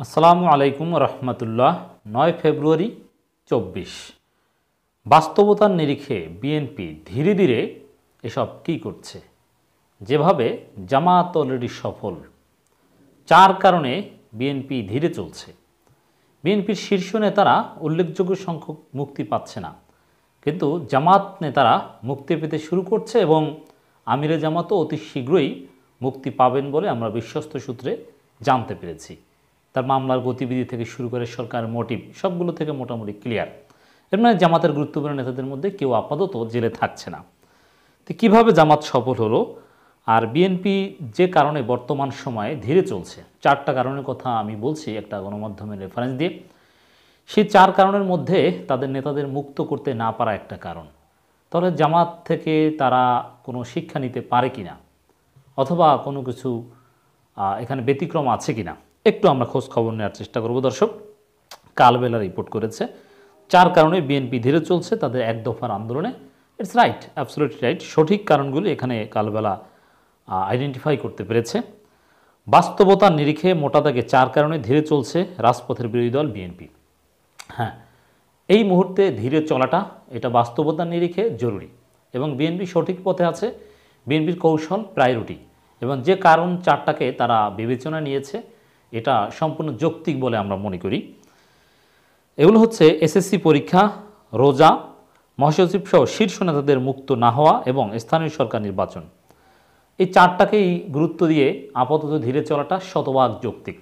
আসসালামু আলাইকুম রহমতুল্লাহ। 9 ফেব্রুয়ারি 24। বাস্তবতার নিরিখে বিএনপি ধীরে ধীরে এসব কী করছে, যেভাবে জামাত অলরেডি সফল, 4 কারণে বিএনপি ধীরে চলছে। বিএনপির শীর্ষ নেতারা উল্লেখযোগ্য সংখ্যক মুক্তি পাচ্ছে না, কিন্তু জামাত নেতারা মুক্তি পেতে শুরু করছে এবং আমিরে জামাতও অতি শীঘ্রই মুক্তি পাবেন বলে আমরা বিশ্বস্ত সূত্রে জানতে পেরেছি। তার মামলার গতিবিধি থেকে শুরু করে সরকারের মোটিভ সবগুলো থেকে মোটামুটি ক্লিয়ার। এর মানে জামাতের গুরুত্বপূর্ণ নেতাদের মধ্যে কেউ আপাতত জেলে থাকছে না। তো কীভাবে জামাত সফল হলো আর বিএনপি যে কারণে বর্তমান সময়ে ধীরে চলছে, 4টা কারণের কথা আমি বলছি একটা গণমাধ্যমের রেফারেন্স দিয়ে। সেই 4 কারণের মধ্যে তাদের নেতাদের মুক্ত করতে না পারা একটা কারণ। তাহলে জামাত থেকে তারা কোনো শিক্ষা নিতে পারে কিনা, অথবা কোনো কিছু এখানে ব্যতিক্রম আছে কিনা, একটু আমরা খোঁজ খবর নেওয়ার চেষ্টা করব। দর্শক, কালবেলা রিপোর্ট করেছে 4 কারণে বিএনপি ধীরে চলছে তাদের এক দফার আন্দোলনে। It's right, absolutely right. সঠিক কারণগুলি এখানে কালবেলা আইডেন্টিফাই করতে পেরেছে। বাস্তবতার নিরিখে মোটা দাগে 4 কারণে ধীরে চলছে রাজপথের বিরোধী দল বিএনপি। হ্যাঁ, এই মুহূর্তে ধীরে চলাটা এটা বাস্তবতার নিরিখে জরুরি এবং বিএনপি সঠিক পথে আছে। বিএনপির কৌশল, প্রায়োরিটি এবং যে কারণ 4টাকে তারা বিবেচনা নিয়েছে এটা সম্পূর্ণ যৌক্তিক বলে আমরা মনে করি। এগুলো হচ্ছে এসএসসি পরীক্ষা, রোজা, মহাসচিব সহ শীর্ষ নেতাদের মুক্ত না হওয়া এবং স্থানীয় সরকার নির্বাচন। এই 4টাকেই গুরুত্ব দিয়ে আপাতত ধীরে চলাটা শতভাগ যৌক্তিক।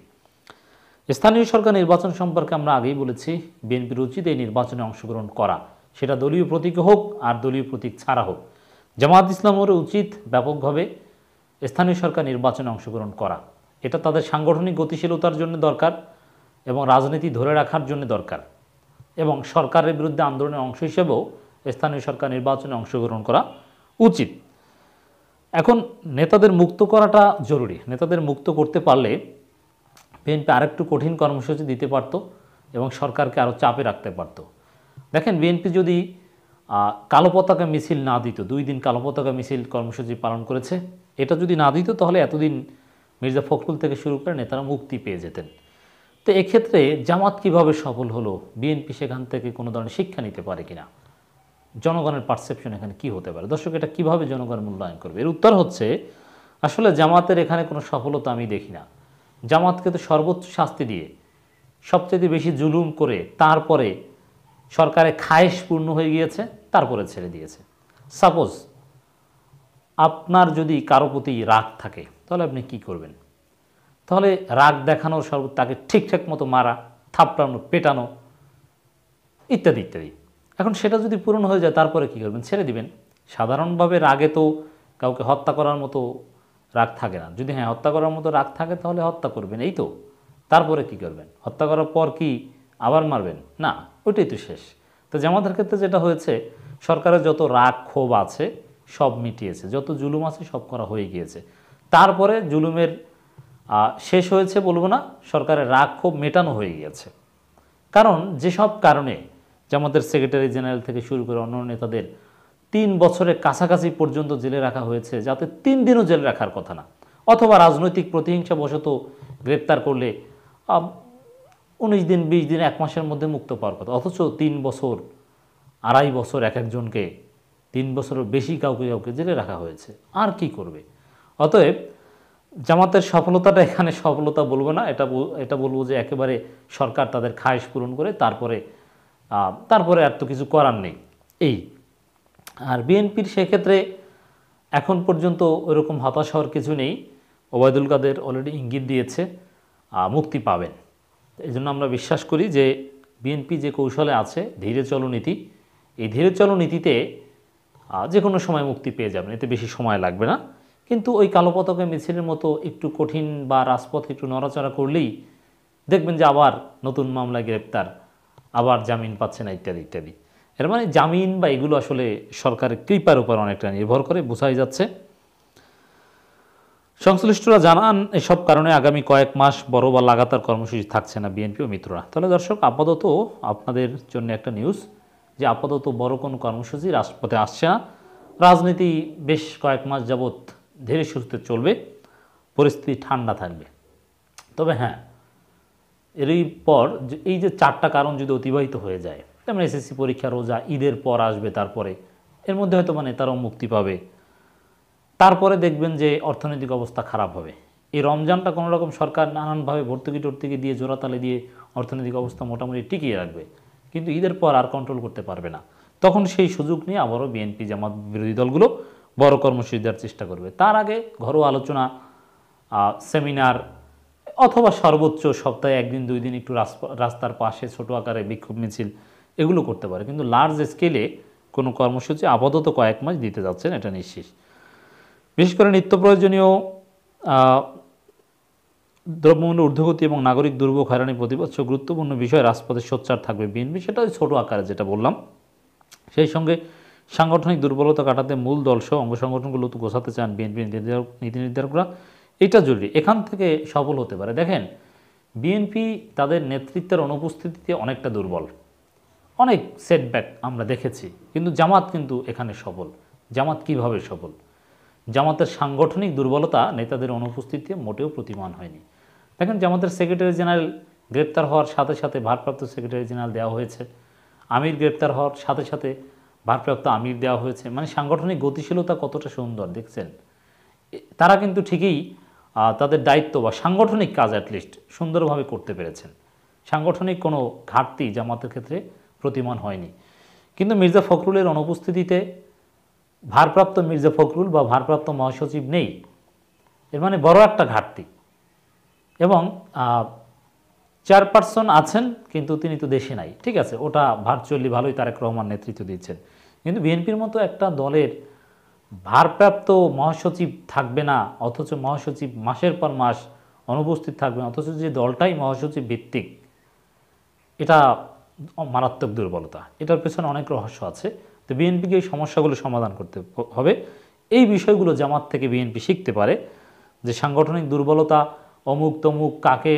স্থানীয় সরকার নির্বাচন সম্পর্কে আমরা আগেই বলেছি, বিএনপির উচিত এই নির্বাচনে অংশগ্রহণ করা, সেটা দলীয় প্রতীক হোক আর দলীয় প্রতীক ছাড়া হোক। জামাত ইসলামের উচিত ব্যাপকভাবে স্থানীয় সরকার নির্বাচনে অংশগ্রহণ করা। এটা তাদের সাংগঠনিক গতিশীলতার জন্য দরকার এবং রাজনীতি ধরে রাখার জন্য দরকার, এবং সরকারের বিরুদ্ধে আন্দোলনের অংশ হিসেবেও স্থানীয় সরকার নির্বাচনে অংশগ্রহণ করা উচিত। এখন নেতাদের মুক্ত করাটা জরুরি। নেতাদের মুক্ত করতে পারলে বিএনপি আরেকটু কঠিন কর্মসূচি দিতে পারত এবং সরকারকে আরও চাপে রাখতে পারত। দেখেন, বিএনপি যদি কালো পতাকা মিছিল না দিত, 2 দিন কালো পতাকা মিছিল কর্মসূচি পালন করেছে, এটা যদি না দিত তাহলে এতদিন মির্জা ফখরুল থেকে শুরু করে নেতারা মুক্তি পেয়ে যেতেন। তো এক্ষেত্রে জামাত কিভাবে সফল হলো, বিএনপি সেখান থেকে কোনো ধরনের শিক্ষা নিতে পারে কিনা, জনগণের পারসেপশন এখানে কি হতে পারে? দর্শক, এটা কিভাবে জনগণ মূল্যায়ন করবে? এর উত্তর হচ্ছে, আসলে জামাতের এখানে কোনো সফলতা আমি দেখি না। জামাতকে তো সর্বোচ্চ শাস্তি দিয়ে, সবচেয়ে বেশি জুলুম করে, তারপরে সরকারের খায়েশ পূর্ণ হয়ে গিয়েছে, তারপরে ছেড়ে দিয়েছে। সাপোজ আপনার যদি কারো প্রতি রাগ থাকে তাহলে আপনি কি করবেন? তাহলে রাগ দেখানোর তাকে ঠিকঠাক মতো মারা, থাপড়ানো, পেটানো ইত্যাদি ইত্যাদি। এখন সেটা যদি পূরণ হয়ে যায় তারপরে কি করবেন? ছেড়ে দিবেন। সাধারণভাবে রাগে তো কাউকে হত্যা করার মতো রাগ থাকে না। যদি হ্যাঁ হত্যা করার মতো রাগ থাকে তাহলে হত্যা করবেন, এই তো। তারপরে কি করবেন? হত্যা করার পর কি আবার মারবেন? না, ওইটাই তো শেষ। তো জামাতের ক্ষেত্রে যেটা হয়েছে, সরকারের যত রাগ ক্ষোভ আছে সব মিটিয়েছে, যত জুলুম আছে সব করা হয়ে গিয়েছে। তারপরে জুলুমের শেষ হয়েছে বলবো না, সরকারের রাগ ক্ষোভ মেটানো হয়ে গিয়েছে। কারণ যেসব কারণে জামাতের সেক্রেটারি জেনারেল থেকে শুরু করে অন্য নেতাদের 3 বছরের কাছাকাছি পর্যন্ত জেলে রাখা হয়েছে, যাতে 3 দিনও জেলে রাখার কথা না, অথবা রাজনৈতিক প্রতিহিংসা বশত গ্রেপ্তার করলে 19 দিন, 20 দিন, 1 মাসের মধ্যে মুক্ত পাওয়ার কথা, অথচ 3 বছর, 2.5 বছর এক একজনকে, 3 বছরের বেশি কাউকে কাউকে জেলে রাখা হয়েছে। আর কি করবে? অতএব জামাতের সফলতাটা এখানে সফলতা বলবো না, এটা বলবো যে একেবারে সরকার তাদের খায়েশ পূরণ করে তারপরে আর তো কিছু করার নেই এই। আর বিএনপির সেক্ষেত্রে এখন পর্যন্ত ওইরকম হতাশ হওয়ার কিছু নেই। ওবায়দুল কাদের অলরেডি ইঙ্গিত দিয়েছে মুক্তি পাবেন। এই জন্য আমরা বিশ্বাস করি যে বিএনপি যে কৌশলে আছে, ধীরে চলো নীতি, এই ধীরে চলো নীতিতে যে কোনো সময় মুক্তি পেয়ে যাবেন, এতে বেশি সময় লাগবে না। কিন্তু ওই কালো পতাকা মিছিলের মতো একটু কঠিন বা রাজপথে একটু নড়াচড়া করলেই দেখবেন যে আবার নতুন মামলায় গ্রেপ্তার, আবার জামিন পাচ্ছে না ইত্যাদি ইত্যাদি। এর মানে জামিন বা এগুলো আসলে সরকারের কৃপার উপর অনেকটা নির্ভর করে, বোঝাই যাচ্ছে। সংশ্লিষ্টরা জানান এসব কারণে আগামী কয়েক মাস বড় বা লাগাতার কর্মসূচি থাকছে না বিএনপি ও মিত্ররা। তাহলে দর্শক, আপাতত আপনাদের জন্য একটা নিউজ যে আপাতত বড় কোনো কর্মসূচি রাজপথে আসছে না। রাজনীতি বেশ কয়েক মাস যাবৎ ধীরে সুস্থে চলবে, পরিস্থিতি ঠান্ডা থাকবে। তবে হ্যাঁ, এরই পর এই যে 4টা কারণ যদি অতিবাহিত হয়ে যায়, যেমন এসএসসি পরীক্ষা, রোজা, ঈদের পর আসবে, তারপরে এর মধ্যে হয়তো তারাও মুক্তি পাবে, তারপরে দেখবেন যে অর্থনৈতিক অবস্থা খারাপ হবে। এই রমজানটা কোনো রকম সরকার নানানভাবে ভর্তুকি টর্তুকি দিয়ে জোড়াতালে দিয়ে অর্থনৈতিক অবস্থা মোটামুটি টিকিয়ে রাখবে, কিন্তু ঈদের পর আর কন্ট্রোল করতে পারবে না। তখন সেই সুযোগ নিয়ে আবারও বিএনপি জামাত বিরোধী দলগুলো বড় কর্মসূচি দেওয়ার চেষ্টা করবে। তার আগে ঘরোয়া আলোচনা, সেমিনার, অথবা সর্বোচ্চ সপ্তাহে 1 দিন 2 দিন একটু রাস্তার পাশে ছোটো আকারে বিক্ষোভ মিছিল এগুলো করতে পারে, কিন্তু লার্জ স্কেলে কোনো কর্মসূচি আপাতত কয়েক মাস দিতে যাচ্ছেন, এটা নিশ্চিত। বিশেষ করে নিত্য প্রয়োজনীয় দ্রব্যমূল্য ঊর্ধ্বগতি এবং নাগরিক দুর্ভোগ হয়রানি প্রতিবাদ গুরুত্বপূর্ণ বিষয় রাজপথে সোচ্চার থাকবে বিএনপি, সেটা ওই ছোটো আকারে যেটা বললাম। সেই সঙ্গে সাংগঠনিক দুর্বলতা কাটাতে মূল দলসহ অঙ্গ সংগঠনগুলো তো গোছাতে চান বিএনপি নীতি নির্ধারকরা, এটা জরুরি, এখান থেকে সফল হতে পারে। দেখেন, বিএনপি তাদের নেতৃত্বের অনুপস্থিতিতে অনেকটা দুর্বল, অনেক সেটব্যাক আমরা দেখেছি, কিন্তু জামাত কিন্তু এখানে সফল। জামাত কিভাবে সফল? জামাতের সাংগঠনিক দুর্বলতা নেতাদের অনুপস্থিতিতে মোটেও প্রতিমান হয়নি। দেখেন, জামাতের সেক্রেটারি জেনারেল গ্রেপ্তার হওয়ার সাথে সাথে ভারপ্রাপ্ত সেক্রেটারি জেনারেল দেওয়া হয়েছে, আমির গ্রেপ্তার হওয়ার সাথে সাথে ভারপ্রাপ্ত আমির দেওয়া হয়েছে। মানে সাংগঠনিক গতিশীলতা কতটা সুন্দর দেখছেন। তারা কিন্তু ঠিকই তাদের দায়িত্ব বা সাংগঠনিক কাজ অ্যাটলিস্ট সুন্দরভাবে করতে পেরেছেন। সাংগঠনিক কোনো ঘাটতি জামাতের ক্ষেত্রে প্রতিমান হয়নি। কিন্তু মির্জা ফখরুলের অনুপস্থিতিতে ভারপ্রাপ্ত মির্জা ফখরুল বা ভারপ্রাপ্ত মহাসচিব নেই, এর মানে বড় একটা ঘাটতি। এবং চেয়ারপারসন আছেন, কিন্তু তিনি তো দেশে নাই, ঠিক আছে, ওটা ভার্চুয়ালি ভালোই তারেক রহমান নেতৃত্ব দিচ্ছেন। কিন্তু বিএনপির মতো একটা দলের ভারপ্রাপ্ত মহাসচিব থাকবে না, অথচ মহাসচিব মাসের পর মাস অনুপস্থিত থাকবে, অথচ যে দলটাই মহাসচিব ভিত্তিক, এটা মারাত্মক দুর্বলতা। এটার পেছনে অনেক রহস্য আছে। তো বিএনপিকে এই সমস্যাগুলো সমাধান করতে হবে। এই বিষয়গুলো জামাত থেকে বিএনপি শিখতে পারে, যে সাংগঠনিক দুর্বলতা, অমুক তমুক, কাকে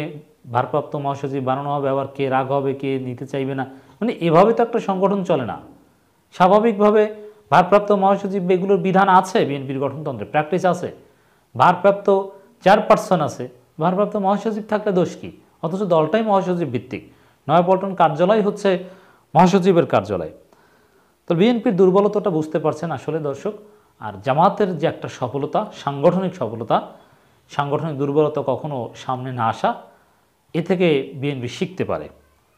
ভারপ্রাপ্ত মহাসচিব বানানো হবে, আবার কে রাগ হবে, কে নিতে চাইবে না, মানে এভাবে তো একটা সংগঠন চলে না। স্বাভাবিকভাবে ভারপ্রাপ্ত মহাসচিব এগুলোর বিধান আছে, বিএনপির গঠনতন্ত্রে প্র্যাকটিস আছে, ভারপ্রাপ্ত চেয়ারপারসন আছে, ভারপ্রাপ্ত মহাসচিব থাকলে দোষ কী? অথচ দলটাই মহাসচিব ভিত্তিক, নয়াপল্টন কার্যালয় হচ্ছে মহাসচিবের কার্যালয়। তো বিএনপির দুর্বলতাটা বুঝতে পারছেন আসলে দর্শক। আর জামাতের যে একটা সফলতা, সাংগঠনিক সফলতা, সাংগঠনিক দুর্বলতা কখনো সামনে না আসা, এ থেকে বিএনপি শিখতে পারে,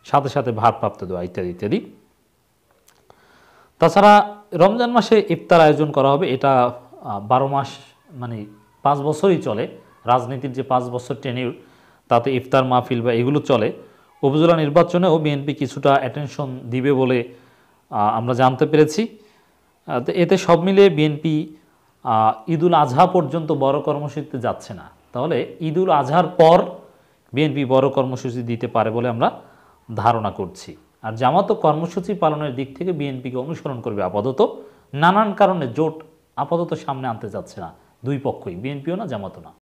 সাথে সাথে ভারপ্রাপ্ত দেওয়া ইত্যাদি ইত্যাদি। তাছাড়া রমজান মাসে ইফতার আয়োজন করা হবে, এটা 12 মাস মানে 5 বছরই চলে। রাজনীতির যে 5 বছর টেনিউর, তাতে ইফতার মাহফিল বা এগুলো চলে। উপজেলা নির্বাচনেও বিএনপি কিছুটা অ্যাটেনশন দিবে বলে আমরা জানতে পেরেছি। তো এতে সব মিলিয়ে বিএনপি ঈদুল আজহা পর্যন্ত বড় কর্মসূচিতে যাচ্ছে না। তাহলে ঈদুল আজহার পর বিএনপি বড় কর্মসূচি দিতে পারে বলে আমরা ধারণা করছি। আর জামাতও কর্মসূচি পালনের দিক থেকে বিএনপিকে অনুসরণ করবে আপাতত। নানান কারণে জোট আপাতত সামনে আনতে যাচ্ছে না দুই পক্ষই, বিএনপিও না জামাতও না।